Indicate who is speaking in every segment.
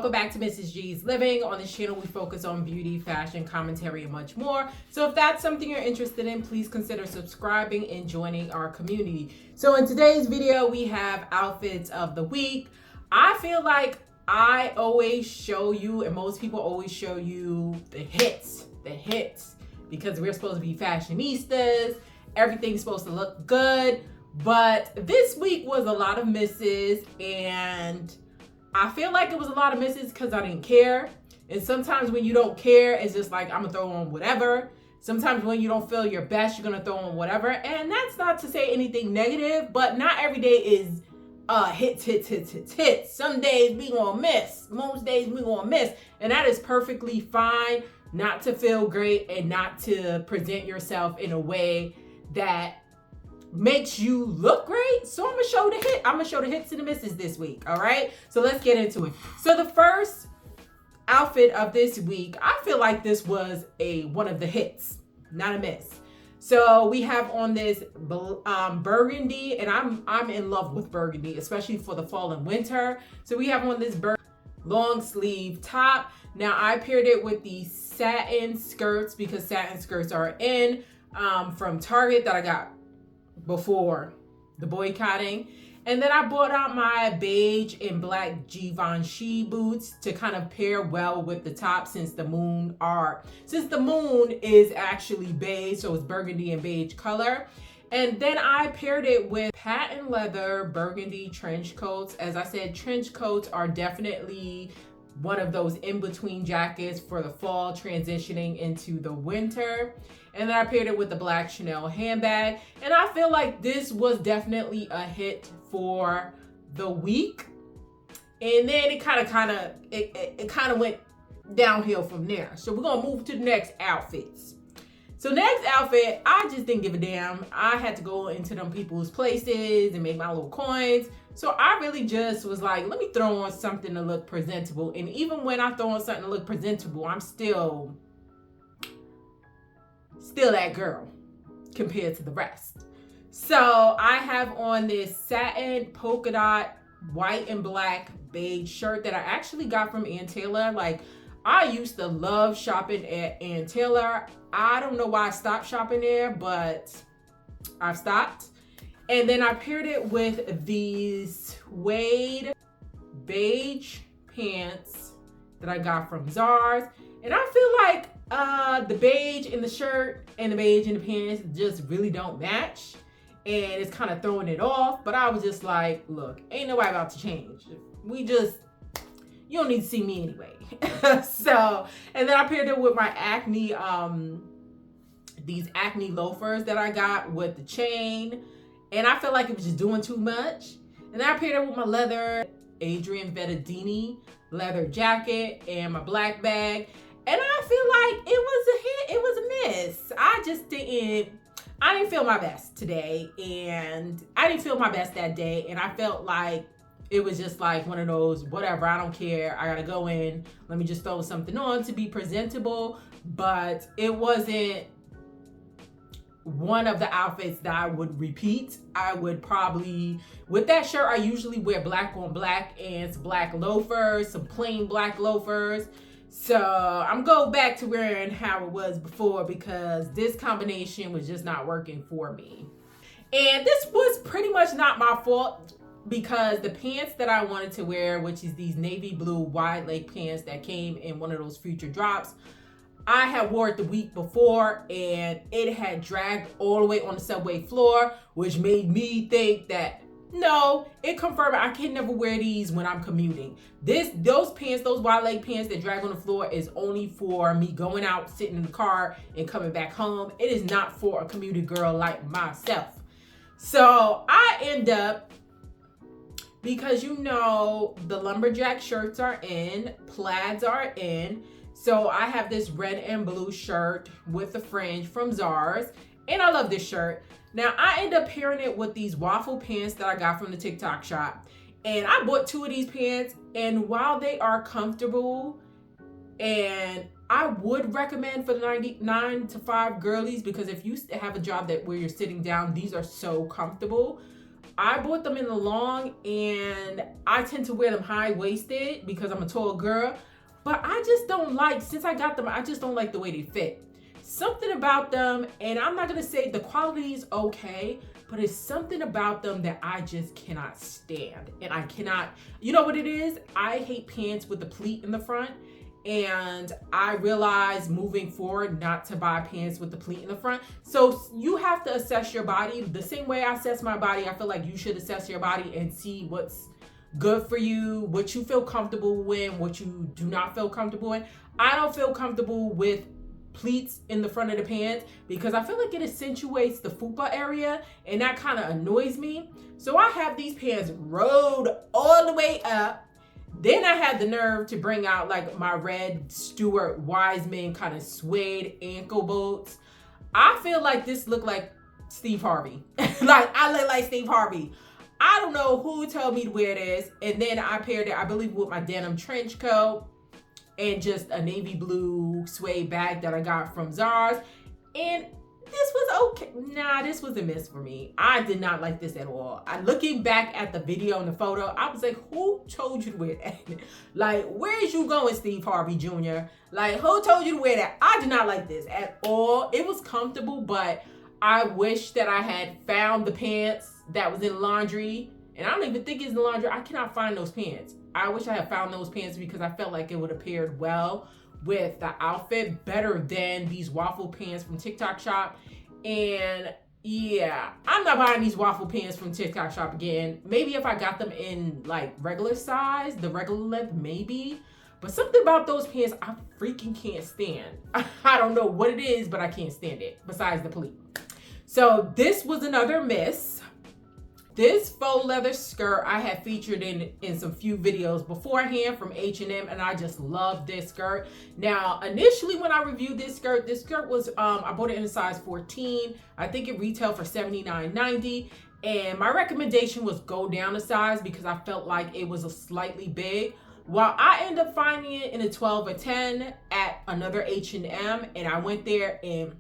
Speaker 1: welcome back to Mrs. G's Living. On this channel, we focus on beauty, fashion, commentary, and much more. So if that's something you're interested in, please consider subscribing and joining our community. So in today's video, we have outfits of the week. I feel like I always show you, and most people always show you the hits, because we're supposed to be fashionistas. Everything's supposed to look good. But this week was a lot of misses, and I feel like it was a lot of misses because I didn't care. And sometimes when you don't care, it's just like, I'm gonna throw on whatever. Sometimes when you don't feel your best, you're gonna throw on whatever. And that's not to say anything negative, but not every day is hits. Some days we gonna miss. Most days we gonna miss. And that is perfectly fine not to feel great and not to present yourself in a way that makes you look great. So I'm gonna show the hits and the misses this week. All right, so let's get into it. So the first outfit of this week, I feel like this was one of the hits, not a miss. So we have on this burgundy, and I'm in love with burgundy, especially for the fall and winter. So we have on this long sleeve top. Now I paired it with the satin skirts because satin skirts are in from Target that I got before the boycotting. And then I brought out my beige and black Givenchy boots to kind of pair well with the top since the moon is actually beige, so it's burgundy and beige color. And then I paired it with patent leather burgundy trench coats. As I said, trench coats are definitely one of those in-between jackets for the fall transitioning into the winter. And then I paired it with the black Chanel handbag. And I feel like this was definitely a hit for the week. And then it kind of went downhill from there. So we're gonna move to the next outfits. So next outfit, I just didn't give a damn. I had to go into them people's places and make my little coins. So I really just was like, let me throw on something to look presentable. And even when I throw on something to look presentable, I'm still that girl compared to the rest. So I have on this satin polka dot white and black beige shirt that I actually got from Ann Taylor. Like, I used to love shopping at Ann Taylor. I don't know why I stopped shopping there, but I've stopped. And then I paired it with these suede beige pants that I got from Zara's. And I feel like the beige in the shirt and the beige in the pants just really don't match. And it's kind of throwing it off. But I was just like, look, ain't nobody about to change. You don't need to see me anyway. So, and then I paired it with my Acne, these Acne loafers that I got with the chain. And I felt like it was just doing too much. And then I paired it with my leather Adrian Vettadini leather jacket and my black bag. And I feel like it was a hit. It was a miss. I didn't feel my best today. And I didn't feel my best that day. And I felt like it was just like one of those, whatever, I don't care. I gotta go in. Let me just throw something on to be presentable. But it wasn't one of the outfits that I would repeat. I would probably, with that shirt, I usually wear black on black and some black loafers, some plain black loafers. So I'm going back to wearing how it was before because this combination was just not working for me. And this was pretty much not my fault because the pants that I wanted to wear, which is these navy blue wide leg pants that came in one of those future drops, I had wore it the week before and it had dragged all the way on the subway floor, which made me think that no, it confirmed I can never wear these when I'm commuting. Those pants, those wide leg pants that drag on the floor is only for me going out, sitting in the car and coming back home. It is not for a commuter girl like myself. So I end up, because you know the lumberjack shirts are in, plaids are in. So I have this red and blue shirt with the fringe from Zara's, and I love this shirt. Now I end up pairing it with these waffle pants that I got from the Tik Tok shop. And I bought 2 of these pants, and while they are comfortable, and I would recommend for the 9 to 5 girlies, because if you have a job where you're sitting down, these are so comfortable. I bought them in the long, and I tend to wear them high-waisted because I'm a tall girl. But I just don't like, since I got them, I just don't like the way they fit. Something about them, and I'm not gonna say the quality is okay, but it's something about them that I just cannot stand. And I cannot, you know what it is? I hate pants with the pleat in the front. And I realized moving forward not to buy pants with the pleat in the front. So you have to assess your body. The same way I assess my body, I feel like you should assess your body and see what's good for you, what you feel comfortable in, what you do not feel comfortable in. I don't feel comfortable with pleats in the front of the pants because I feel like it accentuates the fupa area, and that kind of annoys me. So I have these pants rolled all the way up. Then I had the nerve to bring out like my red Stuart Wiseman kind of suede ankle boots. I feel like this looked like Steve Harvey. Like I look like Steve Harvey. I don't know who told me to wear this. And then I paired it, I believe, with my denim trench coat and just a navy blue suede bag that I got from Zara's. And this was okay. Nah, this was a miss for me. I did not like this at all. Looking back at the video and the photo, I was like, who told you to wear that? Like, where's you going, Steve Harvey Jr.? Like, who told you to wear that? I did not like this at all. It was comfortable, but I wish that I had found the pants that was in laundry. And I don't even think it's in laundry. I cannot find those pants. I wish I had found those pants because I felt like it would have paired well with the outfit, better than these waffle pants from Tik Tok shop. And yeah, I'm not buying these waffle pants from Tik Tok shop again. Maybe if I got them in like regular size, the regular length, maybe. But something about those pants I freaking can't stand. I don't know what it is, but I can't stand it, besides the pleat. So this was another miss. This faux leather skirt I had featured in some few videos beforehand from H&M, and I just love this skirt. Now, initially when I reviewed this skirt was, I bought it in a size 14. I think it retailed for $79.90. And my recommendation was go down a size because I felt like it was a slightly big. Well, I ended up finding it in a 12 or 10 at another H&M, and I went there and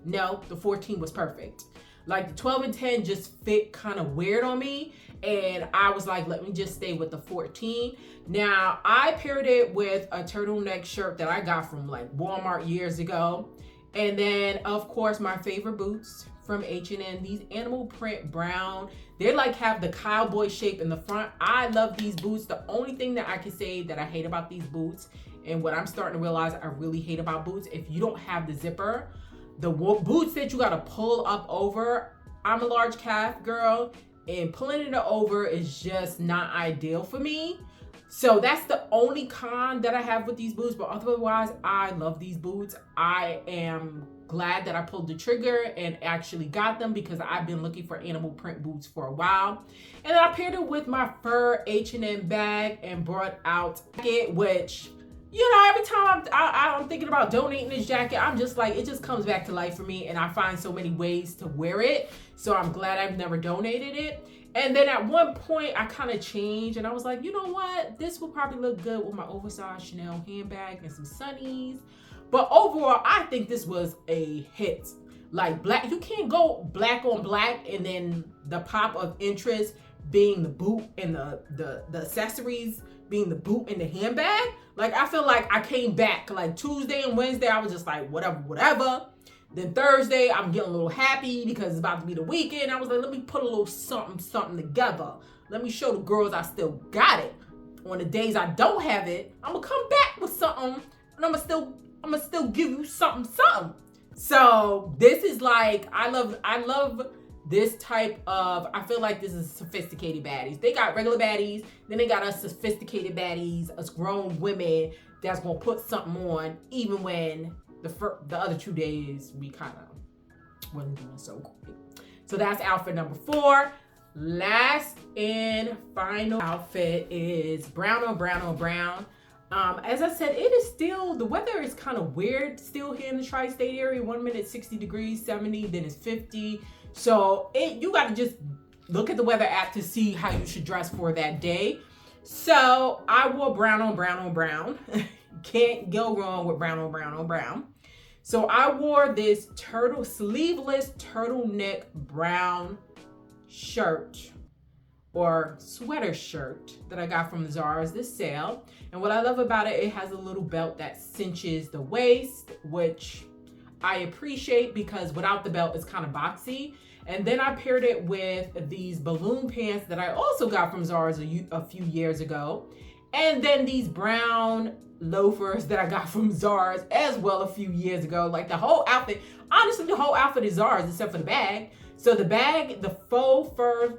Speaker 1: no, the 14 was perfect. Like the 12 and 10 just fit kind of weird on me. And I was like, let me just stay with the 14. Now, I paired it with a turtleneck shirt that I got from like Walmart years ago. And then, of course, my favorite boots from H&M, these animal print brown. They like have the cowboy shape in the front. I love these boots. The only thing that I can say that I hate about these boots, and what I'm starting to realize I really hate about boots, if you don't have the zipper, the boots that you gotta pull up over. I'm a large calf girl, and pulling it over is just not ideal for me. So that's the only con that I have with these boots, but otherwise I love these boots. I am glad that I pulled the trigger and actually got them because I've been looking for animal print boots for a while. And then I paired it with my fur H&M bag and brought out it, which, you know, every time I'm thinking about donating this jacket, I'm just like, it just comes back to life for me, and I find so many ways to wear it. So I'm glad I've never donated it. And then at one point, I kind of changed, and I was like, you know what? This will probably look good with my oversized Chanel handbag and some sunnies. But overall, I think this was a hit. Like black, you can't go black on black, and then the pop of interest being the boot and the accessories being the boot and the handbag. Like, I feel like I came back like Tuesday and Wednesday. I was just like, whatever. Then Thursday, I'm getting a little happy because it's about to be the weekend. I was like, let me put a little something together. Let me show the girls I still got it. On the days I don't have it, I'm gonna come back with something, and I'm gonna still give you something. So this is like, I love this type of, I feel like this is sophisticated baddies. They got regular baddies, then they got us sophisticated baddies, us grown women that's gonna put something on, even when the other 2 days we kind of wasn't doing so great. So that's outfit number 4. Last and final outfit is brown on brown on brown. As I said, it is still, the weather is kind of weird still here in the tri-state area. 1 minute 60 degrees, 70, then it's 50. So you got to just look at the weather app to see how you should dress for that day. So I wore brown on brown on brown. Can't go wrong with brown on brown on brown. So I wore this sleeveless turtleneck brown shirt or sweater shirt that I got from Zara's this sale. And what I love about it, it has a little belt that cinches the waist, which I appreciate because without the belt, it's kind of boxy. And then I paired it with these balloon pants that I also got from Zara's a few years ago. And then these brown loafers that I got from Zara's as well a few years ago. Like the whole outfit, honestly, the whole outfit is Zara's except for the bag. So the bag, the faux fur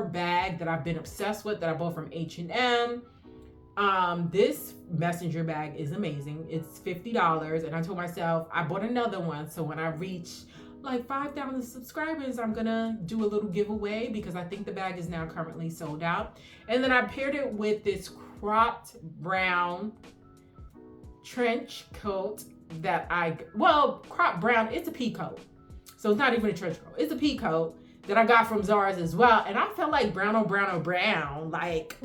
Speaker 1: bag that I've been obsessed with that I bought from H&M. This messenger bag is amazing. It's $50 and I told myself I bought another one. So when I reach like 5,000 subscribers, I'm gonna do a little giveaway because I think the bag is now currently sold out. And then I paired it with this cropped brown trench coat that cropped brown, it's a pea coat. So it's not even a trench coat. It's a pea coat that I got from Zara's as well. And I felt like brown, like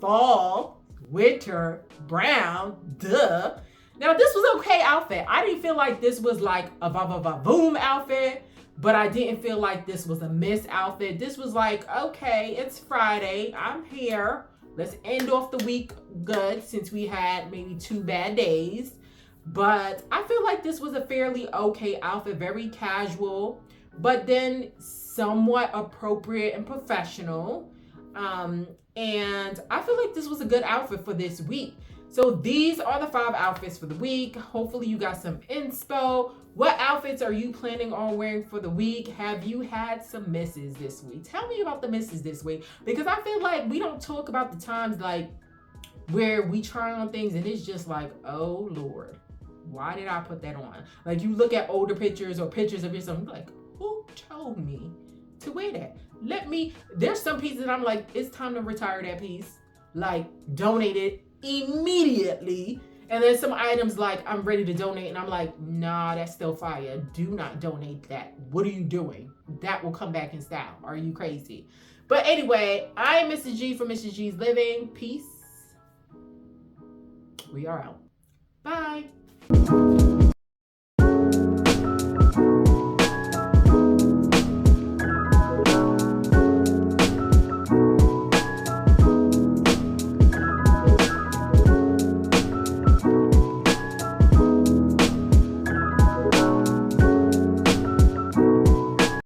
Speaker 1: fall, winter, brown, duh. Now this was okay outfit. I didn't feel like this was like a boom outfit, but I didn't feel like this was a miss outfit. This was like, okay, it's Friday. I'm here. Let's end off the week good since we had maybe 2 bad days. But I feel like this was a fairly okay outfit, very casual, but then somewhat appropriate and professional. And I feel like this was a good outfit for this week. So these are the 5 outfits for the week. Hopefully you got some inspo. What outfits are you planning on wearing for the week? Have you had some misses this week? Tell me about the misses this week, because I feel like we don't talk about the times like where we try on things and it's just like, oh Lord, why did I put that on? Like you look at older pictures or pictures of yourself, like, who told me to wear that? There's some pieces that I'm like, it's time to retire that piece. Like donate it immediately. And then some items like I'm ready to donate and I'm like, nah, that's still fire. Do not donate that. What are you doing? That will come back in style. Are you crazy? But anyway, I'm Mrs. G from Mrs. G's Living. Peace. We are out. Bye.